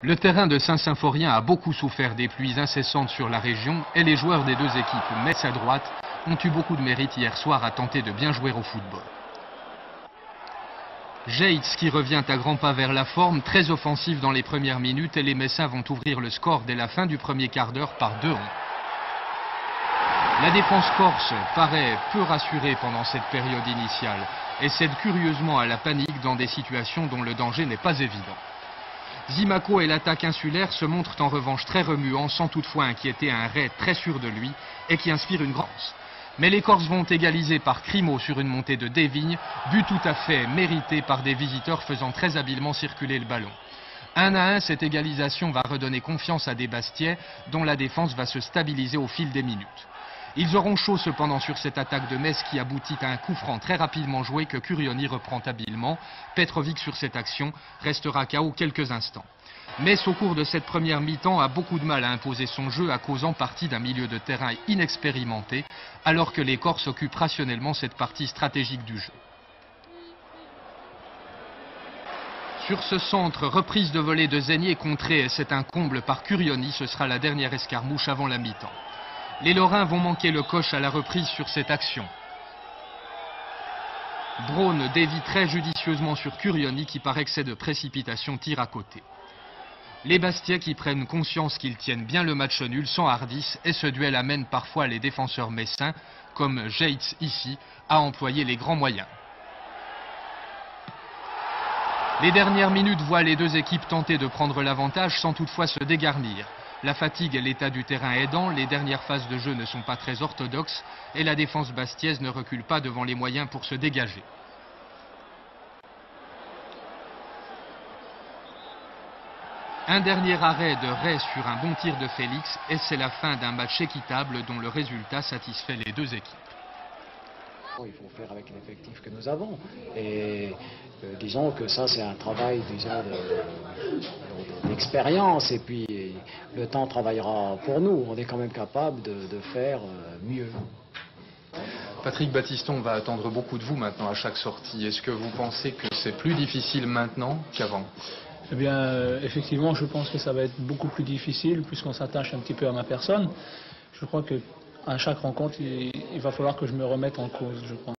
Le terrain de Saint-Symphorien a beaucoup souffert des pluies incessantes sur la région et les joueurs des deux équipes, Metz à droite, ont eu beaucoup de mérite hier soir à tenter de bien jouer au football. Geitz qui revient à grands pas vers la forme, très offensif dans les premières minutes, et les Messins vont ouvrir le score dès la fin du premier quart d'heure par 2-1. La défense corse paraît peu rassurée pendant cette période initiale et cède curieusement à la panique dans des situations dont le danger n'est pas évident. Zimaco et l'attaque insulaire se montrent en revanche très remuants, sans toutefois inquiéter un Ray très sûr de lui et qui inspire une grande. Mais les Corses vont égaliser par Crimo sur une montée de Desvignes, but tout à fait mérité par des visiteurs faisant très habilement circuler le ballon. 1-1, cette égalisation va redonner confiance à des Bastiais dont la défense va se stabiliser au fil des minutes. Ils auront chaud cependant sur cette attaque de Metz qui aboutit à un coup franc très rapidement joué que Curioni reprend habilement. Petrovic sur cette action restera KO quelques instants. Metz au cours de cette première mi-temps a beaucoup de mal à imposer son jeu à cause en partie d'un milieu de terrain inexpérimenté alors que les Corses occupent rationnellement cette partie stratégique du jeu. Sur ce centre, reprise de volée de Zenier contrée et c'est un comble par Curioni, ce sera la dernière escarmouche avant la mi-temps. Les Lorrains vont manquer le coche à la reprise sur cette action. Braun dévie très judicieusement sur Curioni qui par excès de précipitation tire à côté. Les Bastiais qui prennent conscience qu'ils tiennent bien le match nul s'enhardissent et ce duel amène parfois les défenseurs messins, comme Geitz ici, à employer les grands moyens. Les dernières minutes voient les deux équipes tenter de prendre l'avantage sans toutefois se dégarnir. La fatigue et l'état du terrain aidant, les dernières phases de jeu ne sont pas très orthodoxes et la défense bastiaise ne recule pas devant les moyens pour se dégager. Un dernier arrêt de Ray sur un bon tir de Félix et c'est la fin d'un match équitable dont le résultat satisfait les deux équipes. Il faut faire avec l'effectif que nous avons et disons que ça c'est un travail d'expérience et puis le temps travaillera pour nous, on est quand même capable de faire mieux. Patrick Battiston va attendre beaucoup de vous maintenant à chaque sortie. Est-ce que vous pensez que c'est plus difficile maintenant qu'avant? Eh bien, effectivement, je pense que ça va être beaucoup plus difficile puisqu'on s'attache un petit peu à ma personne. Je crois que à chaque rencontre, il va falloir que je me remette en cause, je crois.